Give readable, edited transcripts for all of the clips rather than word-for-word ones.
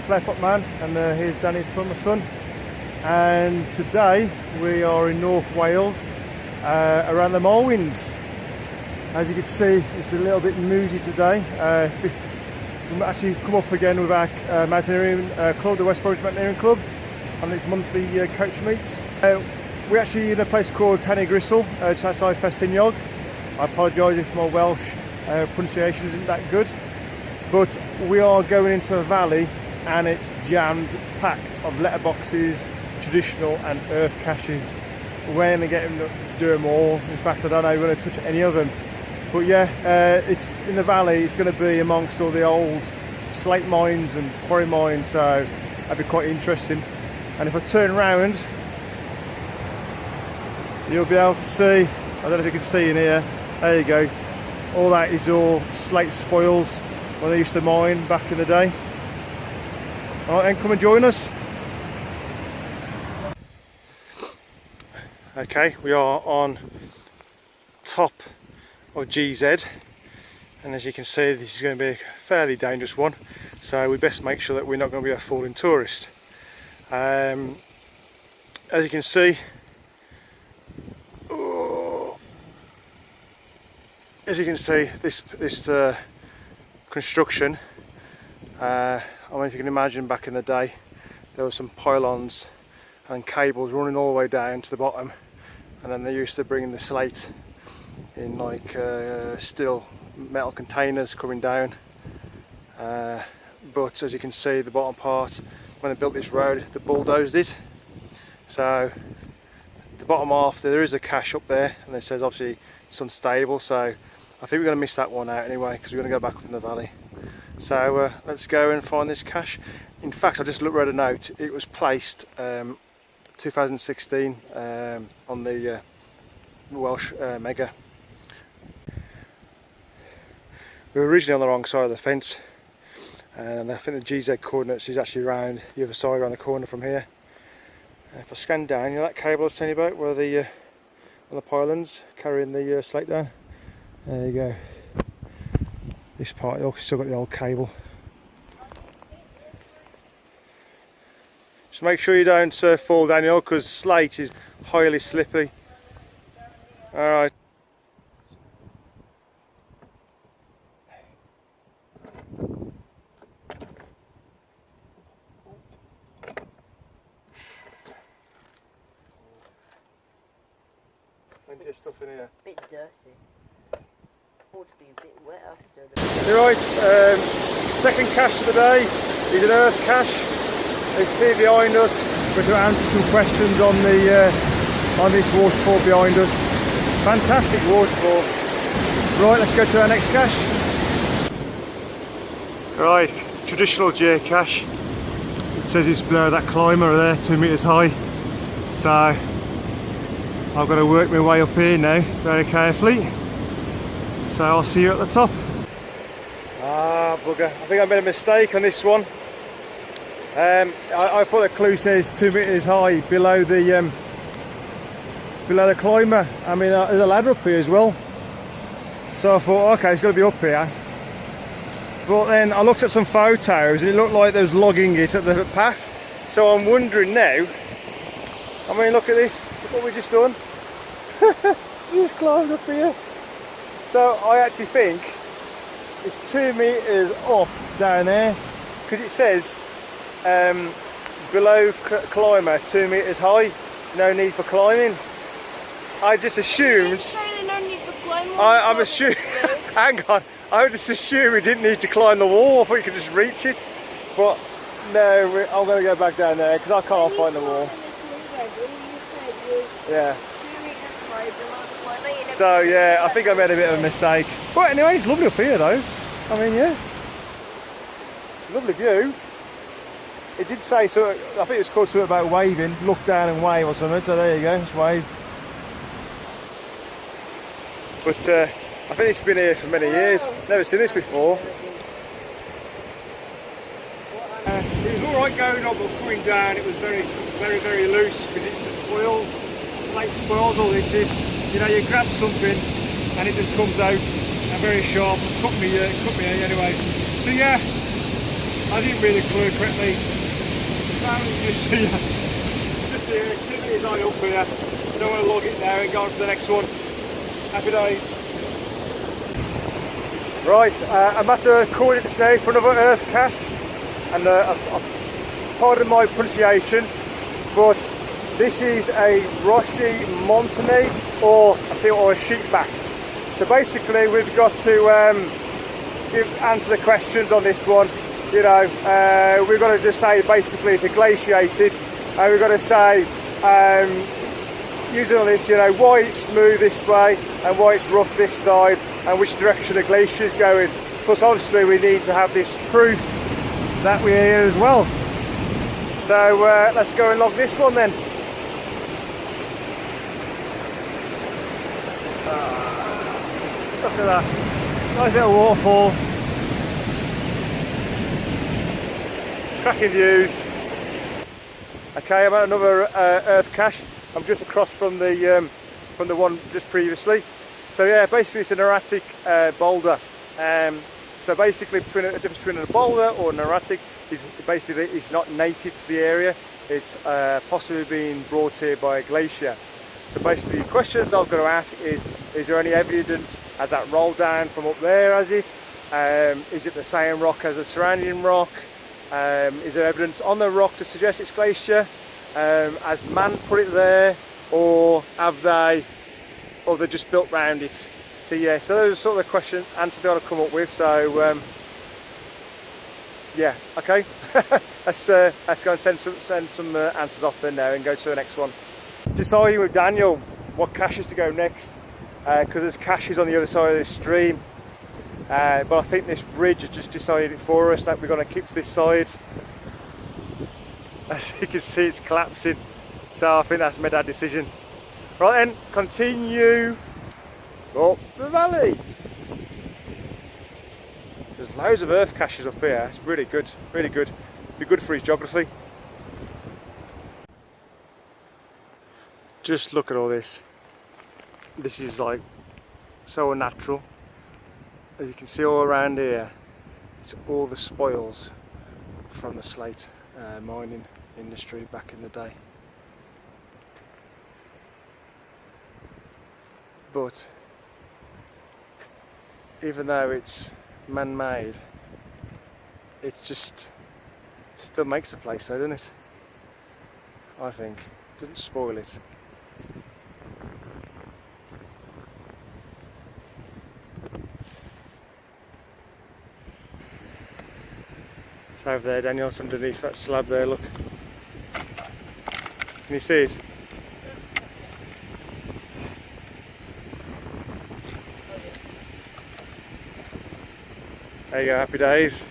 Flare Pot Man, and here's Danny's son, my son. And today we are in North Wales, around the Moelwyns. As you can see, it's a little bit moody today. We've actually come up again with our mountaineering club, the West Bromwich Mountaineering Club, on its monthly coach meets. We're actually in a place called Tanny Gristle, just outside Festiniog. I apologise if my Welsh pronunciation isn't that good, but we are going into a valley and it's jammed packed of letterboxes, traditional and earth caches. We're going to get them to do them all. In fact, I don't know if we're going to touch any of them. But yeah, it's in the valley. It's going to be amongst all the old slate mines and quarry mines, so that'd be quite interesting. And if I turn around, you'll be able to see, I don't know if you can see in here, there you go, all that is all slate spoils when they used to mine back in the day. Alright then, come and join us. Okay, we are on top of GZ, and as you can see, this is going to be a fairly dangerous one, so we best make sure that we're not going to be a falling tourist. As you can see, this construction, I don't know if you can imagine, back in the day there were some pylons and cables running all the way down to the bottom, and then they used to bring in the slate in like steel metal containers coming down, but as you can see, the bottom part, when they built this road, they bulldozed it, so the bottom half, there is a cache up there, and it says obviously it's unstable, so I think we're going to miss that one out anyway, because we're going to go back up in the valley. So let's go and find this cache. In fact, I just read a note, it was placed 2016 on the Welsh Mega. We were originally on the wrong side of the fence, and I think the GZ coordinates is actually around the other side, around the corner from here. And if I scan down, you know that cable I was telling you about, where the on the pylons carrying the slate down? There you go. This part, you've still got the old cable. Just make sure you don't fall down here, because slate is highly slippy. Alright. Plenty of stuff in here. Bit dirty. Ought to be a bit wet after You're right, second cache of the day is an earth cache. You can see behind us, we're going to answer some questions on this waterfall behind us. Fantastic waterfall. Right, let's go to our next cache. Right, traditional geocache. It says it's below that climber there, 2 metres high. So I've got to work my way up here now, very carefully. So I'll see you at the top. Ah, bugger. I think I made a mistake on this one. I thought the clue says 2 metres high below the climber. I mean, there's a ladder up here as well. So I thought, okay, it's got to be up here. But then I looked at some photos and it looked like they was logging it at the path. So I'm wondering now, I mean, look at this. Look what we just done. Just climbed up here. So I actually think it's 2 metres up down there, because it says below climber 2 metres high, no need for climbing. I just assumed, I'm assuming, hang on, I just assumed we didn't need to climb the wall, I thought you could just reach it, but no, I'm going to go back down there because I can't find the wall. Yeah. So yeah, I think I made a bit of a mistake. But anyway, it's lovely up here though. I mean, yeah, lovely view. It did say, so I think it was called something about waving, look down and wave or something, so there you go, it's wave. But I think it's been here for many years, never seen this before. It was alright going up, but coming down it was very loose, because it's the spoils, like spoils all this is. You know, you grab something and it just comes out and very sharp. It cut me anyway. So yeah, I didn't read the clue correctly. Just the activities on up here. So I'm going to log it now and go on to the next one. Happy days. Right, I'm at the coordinates now for another earth cache, and pardon my pronunciation, but this is a Roshi Montany or a sheepback. So basically we've got to answer the questions on this one. You know, we've got to just say basically it's a glaciated, and we've got to say, using on this, you know, why it's smooth this way and why it's rough this side and which direction the glacier is going. Plus obviously we need to have this proof that we're here as well. So let's go and log this one then. Look at that, nice little waterfall, cracking views. Okay, I'm at another earth cache. I'm just across from the one just previously. So yeah, basically it's an erratic boulder. So basically the difference between a boulder or an erratic is basically it's not native to the area. It's possibly being brought here by a glacier. So basically the questions I've got to ask is there any evidence, has that rolled down from up there, has it? Is it the same rock as the surrounding rock? Is there evidence on the rock to suggest it's glacier? Has man put it there, or they just built round it? So yeah, so those are sort of the question answers I've got to come up with. So yeah, okay. let's go and send some answers off then now and go to the next one. Deciding with Daniel what caches to go next, because there's caches on the other side of the stream. But I think this bridge has just decided it for us that we're going to keep to this side. As you can see, it's collapsing, so I think that's made our decision. Right then, continue up the valley. There's loads of earth caches up here. It's really good, really good. Be good for his geography. Just look at all this. This is like so unnatural. As you can see all around here, it's all the spoils from the slate mining industry back in the day. But even though it's man-made, it just still makes a place though, doesn't it? I think. Doesn't spoil it. It's over there, Daniel, it's underneath that slab there, look. Can you see it? There you go, happy days.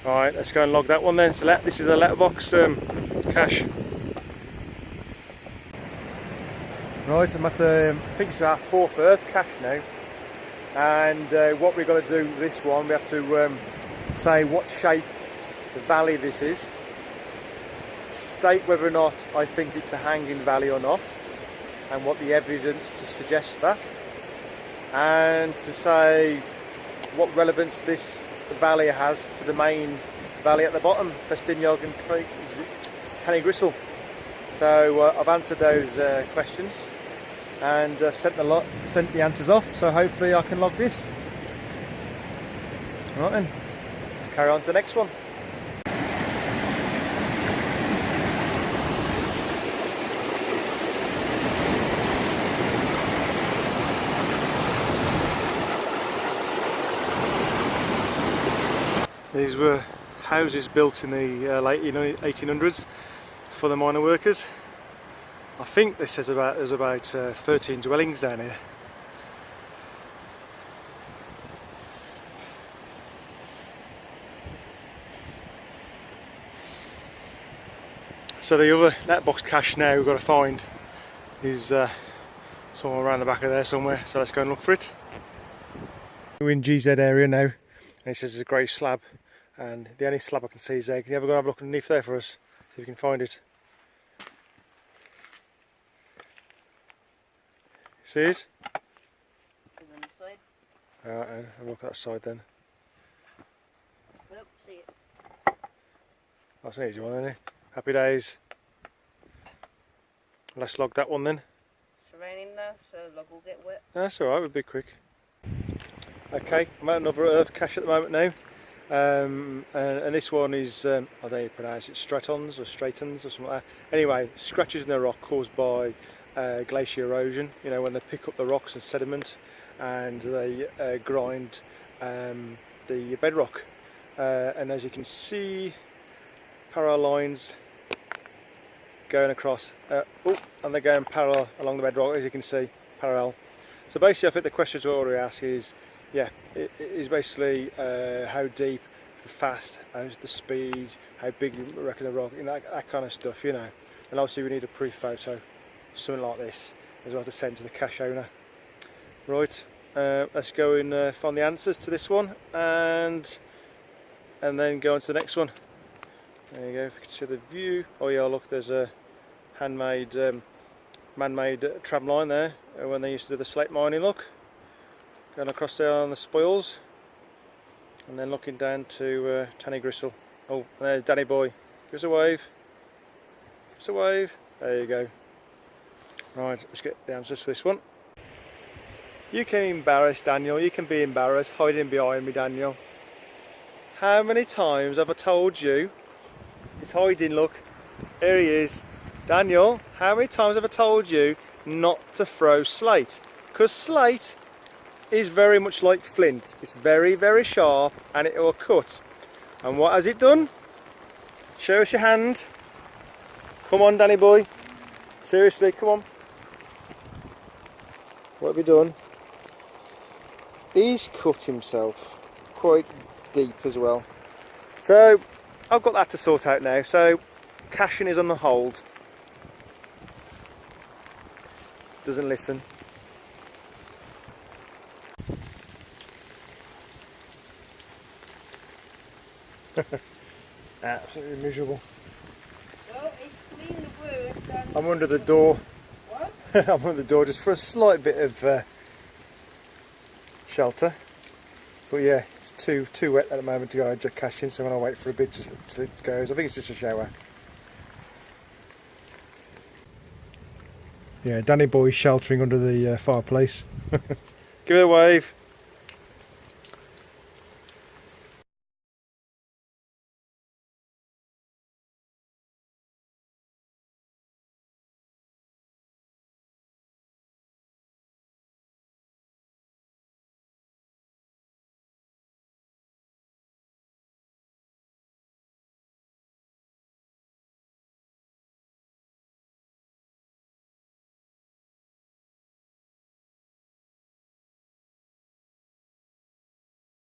Alright, let's go and log that one then. So this is a letterbox cache. Right, I'm at I think it's our fourth earth cache now. And what we've got to do with this one, we have to say what shape the valley this is, state whether or not I think it's a hanging valley or not, and what the evidence to suggest that, and to say what relevance this valley has to the main valley at the bottom, Festinjog and Tannygristle. So I've answered those questions and sent the answers off, so hopefully I can log this. Right then, carry on to the next one. These were houses built in the late 1800s for the miner workers. I think this says there's about 13 dwellings down here. So the other letterbox cache now we've got to find is somewhere around the back of there somewhere, so let's go and look for it. We're in GZ area now, and it says there's a grey slab, and the only slab I can see is there. Can you ever go and have a look underneath there for us, see if you can find it? See it? On the side. Alright, have a look at that side then. Nope, see it. That's an easy one, isn't it? Happy days. Let's log that one then. It's raining now, so the log will get wet. That's alright, we'll be quick. Okay, I'm at another earth cache at the moment now. And this one is, I don't know how you pronounce it, Stratons or something like that. Anyway, scratches in the rock caused by glacier erosion, you know, when they pick up the rocks and sediment and they grind the bedrock. And as you can see, parallel lines going across, and they're going parallel along the bedrock, as you can see, parallel. So basically I think the questions we already ask is, yeah, it is basically how deep, how fast, how's the speed, how big you reckon the rock, you know, that kind of stuff, you know. And obviously we need a proof photo, something like this, as well to send to the cache owner. Right, let's go and find the answers to this one, and then go on to the next one. There you go, if you can see the view. Oh yeah, look, there's a handmade, man-made tram line there, when they used to do the slate mining, look. Going across there on the spoils, and then looking down to Tanny Gristle. Oh, and there's Danny Boy. Give us a wave. Give us a wave. There you go. Right, let's get the answers for this one. You can embarrass Daniel. You can be embarrassed. Hiding behind me, Daniel. How many times have I told you? He's hiding, look. Here he is. Daniel, how many times have I told you not to throw slate? Because slate is very much like flint. It's very, very sharp and it will cut. And what has it done? Show us your hand. Come on, Danny boy. Seriously, come on. What have you done? He's cut himself quite deep as well. So I've got that to sort out now. So caching is on the hold. Doesn't listen. Absolutely miserable. Well, it's clean the wound. I'm under the door. What? I'm under the door just for a slight bit of shelter. But yeah, it's too wet at the moment to go geocaching, so I'm going to wait for a bit till it goes. I think it's just a shower. Yeah, Danny boy's sheltering under the fireplace. Give it a wave.